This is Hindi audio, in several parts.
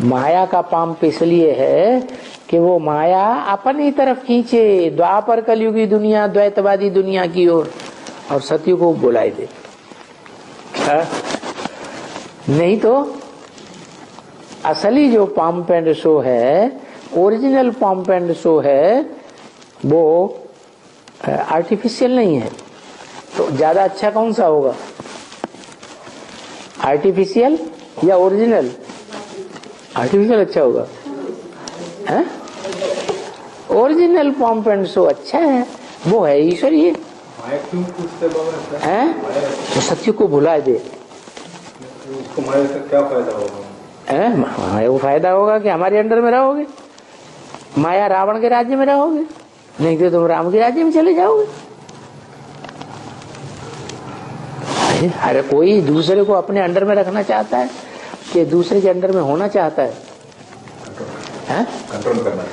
माया का पंप इसलिए है कि वो माया अपनी तरफ खींचे द्वापर कलयुगी दुनिया, द्वैतवादी दुनिया की ओर, और सत्य को बुलाए दे। नहीं तो असली जो पंप एंड शो है, ओरिजिनल पंप एंड शो है, वो आर्टिफिशियल नहीं है। तो ज्यादा अच्छा कौन सा होगा, आर्टिफिशियल या ओरिजिनल? आर्टिफिशियल अच्छा होगा, है? ओरिजिनल पंप एंड शो अच्छा है, वो है ईश्वरीय। है तो सत्य को भुला दे, उसको माया से क्या फायदा होगा? वो फायदा होगा कि हमारे अंडर में रहोगे, माया रावण के राज्य में रहोगे, नहीं तो तुम राम के राज्य में चले जाओगे। हर कोई दूसरे को अपने अंडर में रखना चाहता है कि दूसरे के अंडर में होना चाहता है, कंट्रोल करना।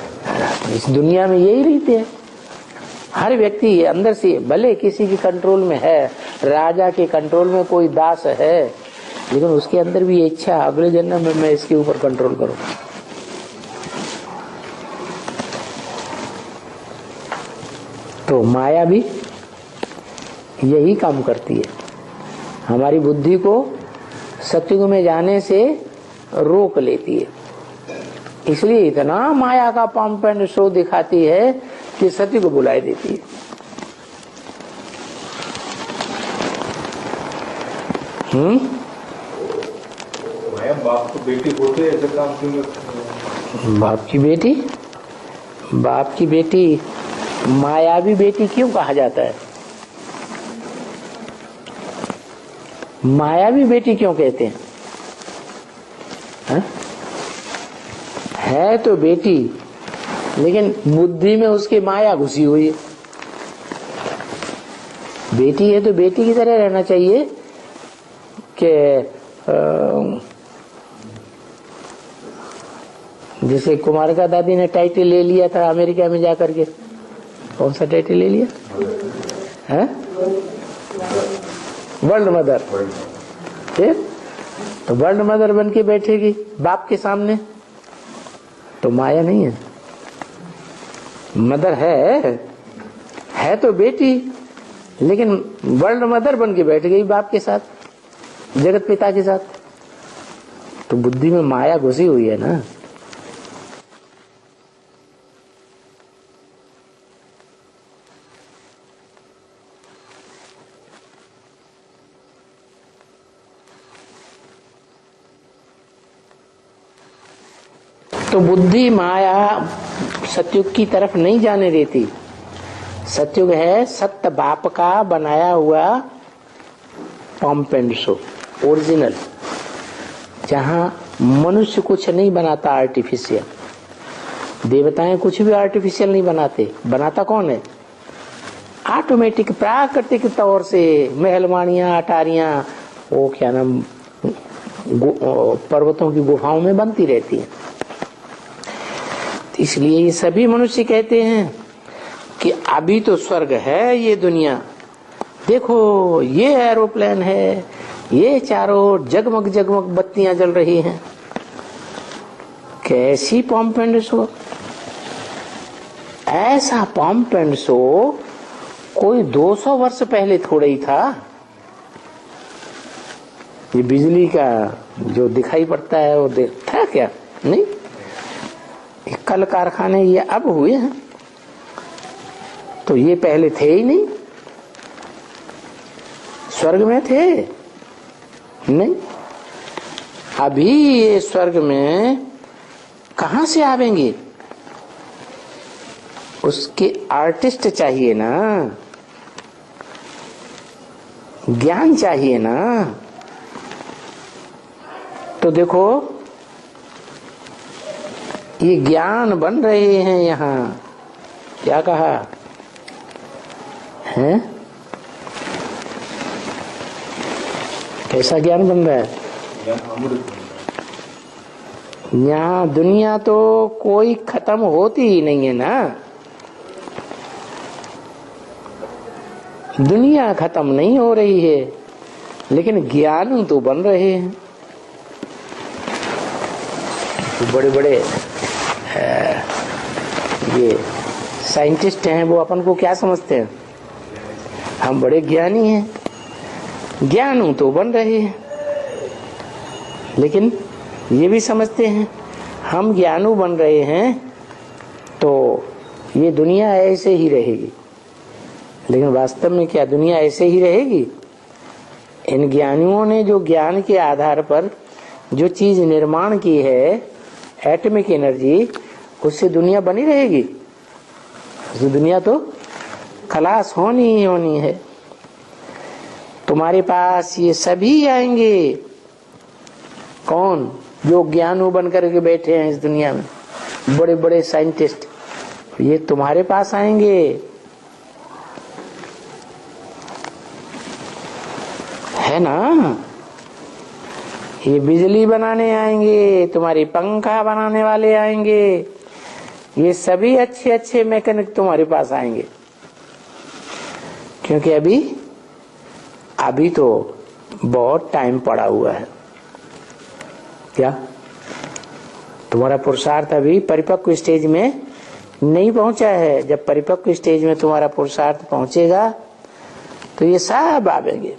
इस दुनिया में यही रीति है। हर व्यक्ति अंदर से भले किसी के कंट्रोल में है, राजा के कंट्रोल में कोई दास है, लेकिन उसके अंदर भी इच्छा अगले जन्म में मैं इसके ऊपर कंट्रोल करूं। तो माया भी यही काम करती है, हमारी बुद्धि को सत्युग में जाने से रोक लेती है। इसलिए इतना माया का पंप एंड शो दिखाती है कि सत्य को बुलाए देती है। माया बाप को बेटी होते ऐसे काम क्यों? बाप की बेटी मायावी बेटी क्यों कहा जाता है? मायावी बेटी क्यों कहते हैं? है तो बेटी, लेकिन बुद्धि में उसके माया घुसी हुई है। बेटी है तो बेटी की तरह रहना चाहिए कि जैसे कुमारिका दादी ने टाइटल ले लिया था अमेरिका में जाकर के। कौन सा टाइटल ले लिया है? World mother. ठीक, तो वर्ल्ड मदर बन के बैठेगी बाप के सामने, तो माया नहीं है, मदर है तो बेटी, लेकिन वर्ल्ड मदर बन के बैठ गई बाप के साथ, जगत पिता के साथ। तो बुद्धि में माया घुसी हुई है ना। तो बुद्धि माया सत्युग की तरफ नहीं जाने देती। सत्युग है सत्य बाप का बनाया हुआ पंप एंड शो, ओरिजिनल, जहां मनुष्य कुछ नहीं बनाता आर्टिफिशियल। देवताएं कुछ भी आर्टिफिशियल नहीं बनाते। बनाता कौन है? ऑटोमेटिक प्राकृतिक तौर से महलवाणियां, अटारियां, वो क्या नाम, पर्वतों की गुफाओं में बनती रहती है। इसलिए ये सभी मनुष्य कहते हैं कि अभी तो स्वर्ग है ये दुनिया, देखो ये एरोप्लेन है, ये चारों जगमग जगमग बत्तियां जल रही हैं। कैसी पंप एंड शो! ऐसा पंप एंड शो कोई 200 वर्ष पहले थोड़ा ही था। ये बिजली का जो दिखाई पड़ता है वो था क्या? नहीं, कल कारखाने ये अब हुए हैं, तो ये पहले थे ही नहीं। स्वर्ग में थे नहीं, अभी ये स्वर्ग में कहां से आवेंगे? उसके आर्टिस्ट चाहिए ना, ज्ञान चाहिए ना। तो देखो ये ज्ञान बन रहे हैं यहाँ। क्या कहा है? कैसा ज्ञान बन रहा है? यहाँ दुनिया तो कोई खत्म होती ही नहीं है ना। दुनिया खत्म नहीं हो रही है, लेकिन ज्ञान तो बन रहे हैं। बड़े बड़े ये साइंटिस्ट हैं, वो अपन को क्या समझते हैं? हम बड़े ज्ञानी हैं, ज्ञानू तो बन रहे हैं, लेकिन ये भी समझते हैं हम ज्ञानू बन रहे हैं तो ये दुनिया ऐसे ही रहेगी। लेकिन वास्तव में क्या दुनिया ऐसे ही रहेगी? इन ज्ञानियों ने जो ज्ञान के आधार पर जो चीज निर्माण की है, एटॉमिक एनर्जी, उससे दुनिया बनी रहेगी? दुनिया तो खलास होनी ही होनी है। तुम्हारे पास ये सभी आएंगे। कौन? जो ज्ञानू बन करके बैठे हैं इस दुनिया में, बड़े बड़े साइंटिस्ट, ये तुम्हारे पास आएंगे। है ना? ये बिजली बनाने आएंगे, तुम्हारी पंखा बनाने वाले आएंगे, ये सभी अच्छे अच्छे मैकेनिक तुम्हारे पास आएंगे। क्योंकि अभी तो बहुत टाइम पड़ा हुआ है। क्या तुम्हारा पुरुषार्थ अभी परिपक्व स्टेज में नहीं पहुंचा है? जब परिपक्व स्टेज में तुम्हारा पुरुषार्थ पहुंचेगा तो ये सब आवेंगे।